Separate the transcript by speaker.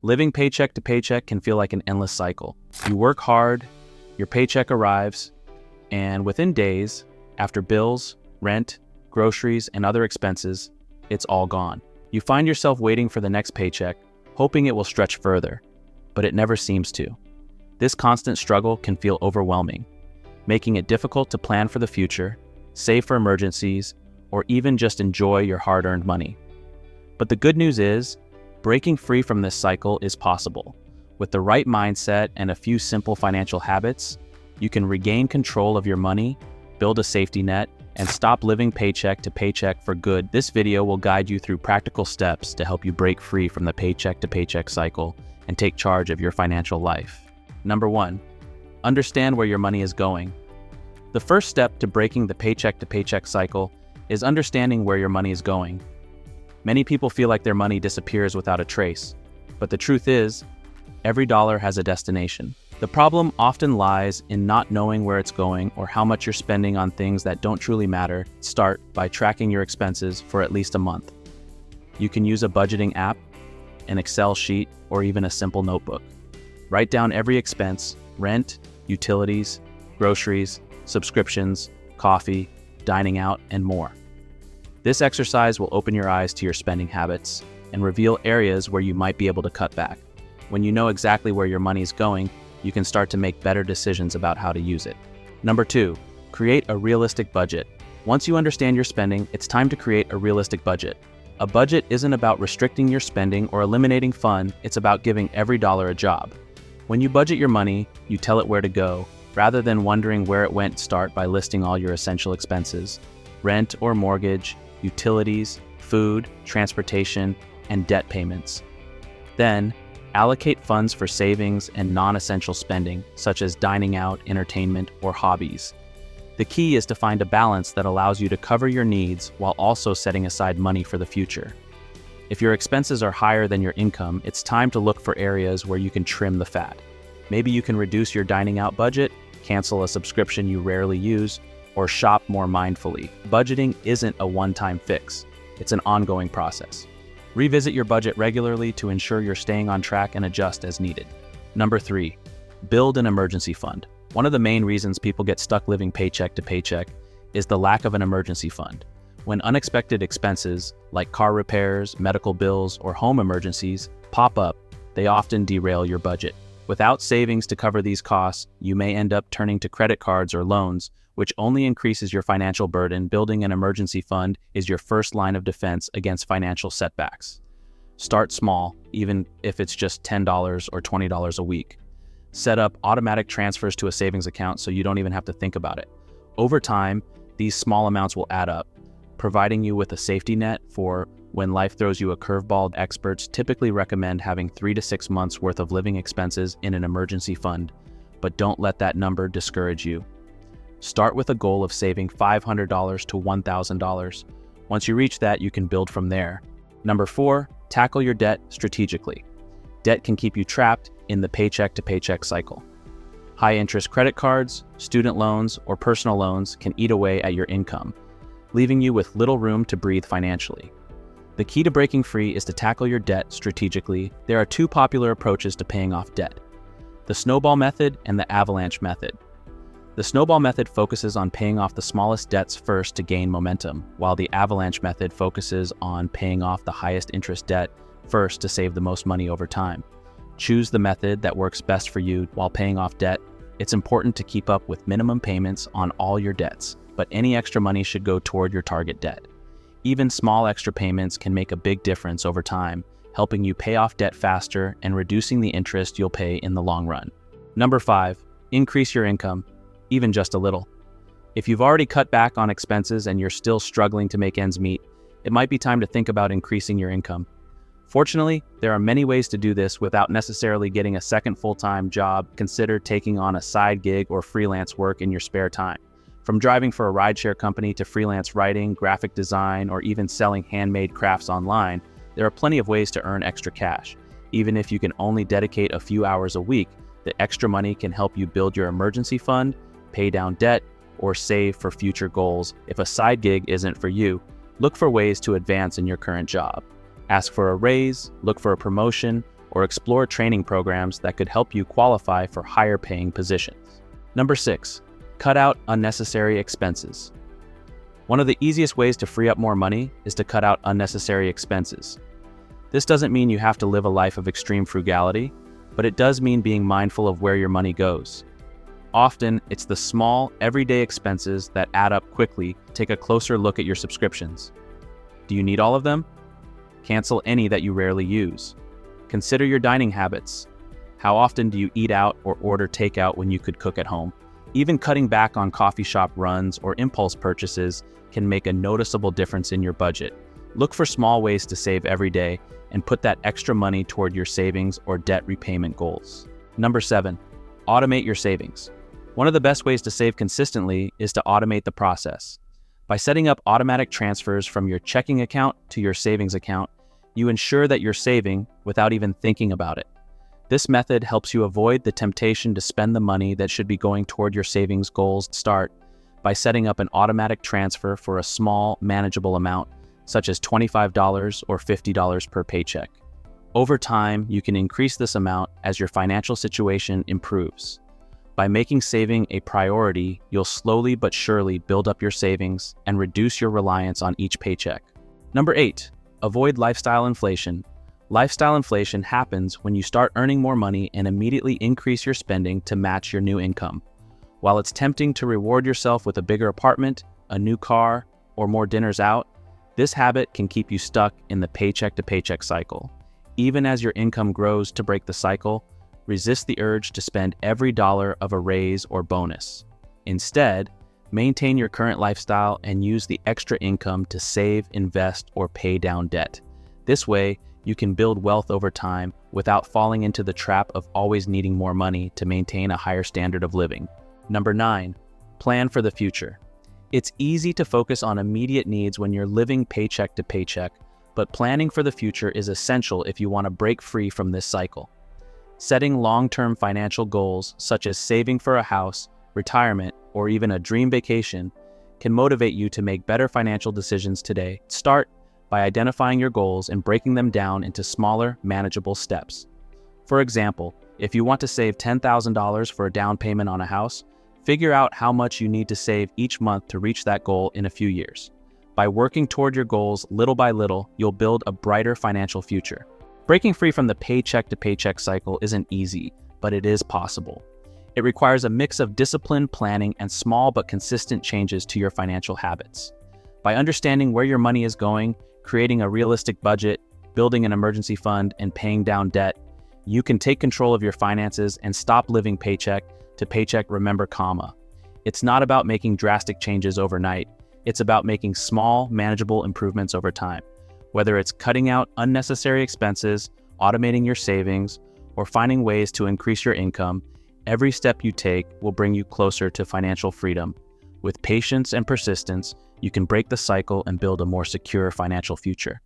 Speaker 1: Living paycheck to paycheck can feel like an endless cycle. You work hard, your paycheck arrives, and within days, after bills, rent, groceries, and other expenses, it's all gone. You find yourself waiting for the next paycheck, hoping it will stretch further, but it never seems to. This constant struggle can feel overwhelming, making it difficult to plan for the future, save for emergencies, or even just enjoy your hard-earned money. But the good news is, breaking free from this cycle is possible. With the right mindset and a few simple financial habits, you can regain control of your money, build a safety net, and stop living paycheck to paycheck for good. This video will guide you through practical steps to help you break free from the paycheck to paycheck cycle and take charge of your financial life. Number 1, understand where your money is going. The first step to breaking the paycheck to paycheck cycle is understanding where your money is going. Many people feel like their money disappears without a trace, but the truth is, every dollar has a destination. The problem often lies in not knowing where it's going or how much you're spending on things that don't truly matter. Start by tracking your expenses for at least a month. You can use a budgeting app, an Excel sheet, or even a simple notebook. Write down every expense: rent, utilities, groceries, subscriptions, coffee, dining out, and more. This exercise will open your eyes to your spending habits and reveal areas where you might be able to cut back. When you know exactly where your money is going, you can start to make better decisions about how to use it. Number 2, create a realistic budget. Once you understand your spending, it's time to create a realistic budget. A budget isn't about restricting your spending or eliminating fun, it's about giving every dollar a job. When you budget your money, you tell it where to go, rather than wondering where it went. Start by listing all your essential expenses: rent or mortgage, utilities, food, transportation, and debt payments. Then, allocate funds for savings and non-essential spending, such as dining out, entertainment, or hobbies. The key is to find a balance that allows you to cover your needs while also setting aside money for the future. If your expenses are higher than your income, it's time to look for areas where you can trim the fat. Maybe you can reduce your dining out budget, cancel a subscription you rarely use, or shop more mindfully. Budgeting isn't a one-time fix. It's an ongoing process. Revisit your budget regularly to ensure you're staying on track and adjust as needed. Number 3, build an emergency fund. One of the main reasons people get stuck living paycheck to paycheck is the lack of an emergency fund. When unexpected expenses like car repairs, medical bills, or home emergencies pop up, they often derail your budget. Without savings to cover these costs, you may end up turning to credit cards or loans, which only increases your financial burden. Building an emergency fund is your first line of defense against financial setbacks. Start small, even if it's just $10 or $20 a week. Set up automatic transfers to a savings account so you don't even have to think about it. Over time, these small amounts will add up, providing you with a safety net for when life throws you a curveball. Experts typically recommend having 3 to 6 months worth of living expenses in an emergency fund, but don't let that number discourage you. Start with a goal of saving $500 to $1,000. Once you reach that, you can build from there. Number 4, tackle your debt strategically. Debt can keep you trapped in the paycheck to paycheck cycle. High-interest credit cards, student loans, or personal loans can eat away at your income, leaving you with little room to breathe financially. The key to breaking free is to tackle your debt strategically. There are 2 popular approaches to paying off debt: the snowball method and the avalanche method. The snowball method focuses on paying off the smallest debts first to gain momentum, while the avalanche method focuses on paying off the highest interest debt first to save the most money over time. Choose the method that works best for you. While paying off debt, it's important to keep up with minimum payments on all your debts, but any extra money should go toward your target debt. Even small extra payments can make a big difference over time, helping you pay off debt faster and reducing the interest you'll pay in the long run. Number 5, increase your income, even just a little. If you've already cut back on expenses and you're still struggling to make ends meet, it might be time to think about increasing your income. Fortunately, there are many ways to do this without necessarily getting a second full-time job. Consider taking on a side gig or freelance work in your spare time. From driving for a rideshare company to freelance writing, graphic design, or even selling handmade crafts online, there are plenty of ways to earn extra cash. Even if you can only dedicate a few hours a week, the extra money can help you build your emergency fund, pay down debt, or save for future goals. If a side gig isn't for you, look for ways to advance in your current job. Ask for a raise, look for a promotion, or explore training programs that could help you qualify for higher paying positions. Number 6, cut out unnecessary expenses. One of the easiest ways to free up more money is to cut out unnecessary expenses. This doesn't mean you have to live a life of extreme frugality, but it does mean being mindful of where your money goes. Often, it's the small, everyday expenses that add up quickly. Take a closer look at your subscriptions. Do you need all of them? Cancel any that you rarely use. Consider your dining habits. How often do you eat out or order takeout when you could cook at home? Even cutting back on coffee shop runs or impulse purchases can make a noticeable difference in your budget. Look for small ways to save every day and put that extra money toward your savings or debt repayment goals. Number 7, automate your savings. One of the best ways to save consistently is to automate the process. By setting up automatic transfers from your checking account to your savings account, you ensure that you're saving without even thinking about it. This method helps you avoid the temptation to spend the money that should be going toward your savings goals. Start by setting up an automatic transfer for a small, manageable amount, such as $25 or $50 per paycheck. Over time, you can increase this amount as your financial situation improves. By making saving a priority, you'll slowly but surely build up your savings and reduce your reliance on each paycheck. Number 8, avoid lifestyle inflation. Lifestyle inflation happens when you start earning more money and immediately increase your spending to match your new income. While it's tempting to reward yourself with a bigger apartment, a new car, or more dinners out, this habit can keep you stuck in the paycheck-to-paycheck cycle. Even as your income grows, to break the cycle, resist the urge to spend every dollar of a raise or bonus. Instead, maintain your current lifestyle and use the extra income to save, invest, or pay down debt. This way, you can build wealth over time without falling into the trap of always needing more money to maintain a higher standard of living. Number 9, plan for the future. It's easy to focus on immediate needs when you're living paycheck to paycheck, but planning for the future is essential if you want to break free from this cycle. Setting long-term financial goals, such as saving for a house, retirement, or even a dream vacation, can motivate you to make better financial decisions today. Start by identifying your goals and breaking them down into smaller, manageable steps. For example, if you want to save $10,000 for a down payment on a house, figure out how much you need to save each month to reach that goal in a few years. By working toward your goals little by little, you'll build a brighter financial future. Breaking free from the paycheck-to-paycheck cycle isn't easy, but it is possible. It requires a mix of discipline, planning, and small but consistent changes to your financial habits. By understanding where your money is going, creating a realistic budget, building an emergency fund, and paying down debt, you can take control of your finances and stop living paycheck to paycheck. Remember, it's not about making drastic changes overnight. It's about making small, manageable improvements over time. Whether it's cutting out unnecessary expenses, automating your savings, or finding ways to increase your income, every step you take will bring you closer to financial freedom. With patience and persistence, you can break the cycle and build a more secure financial future.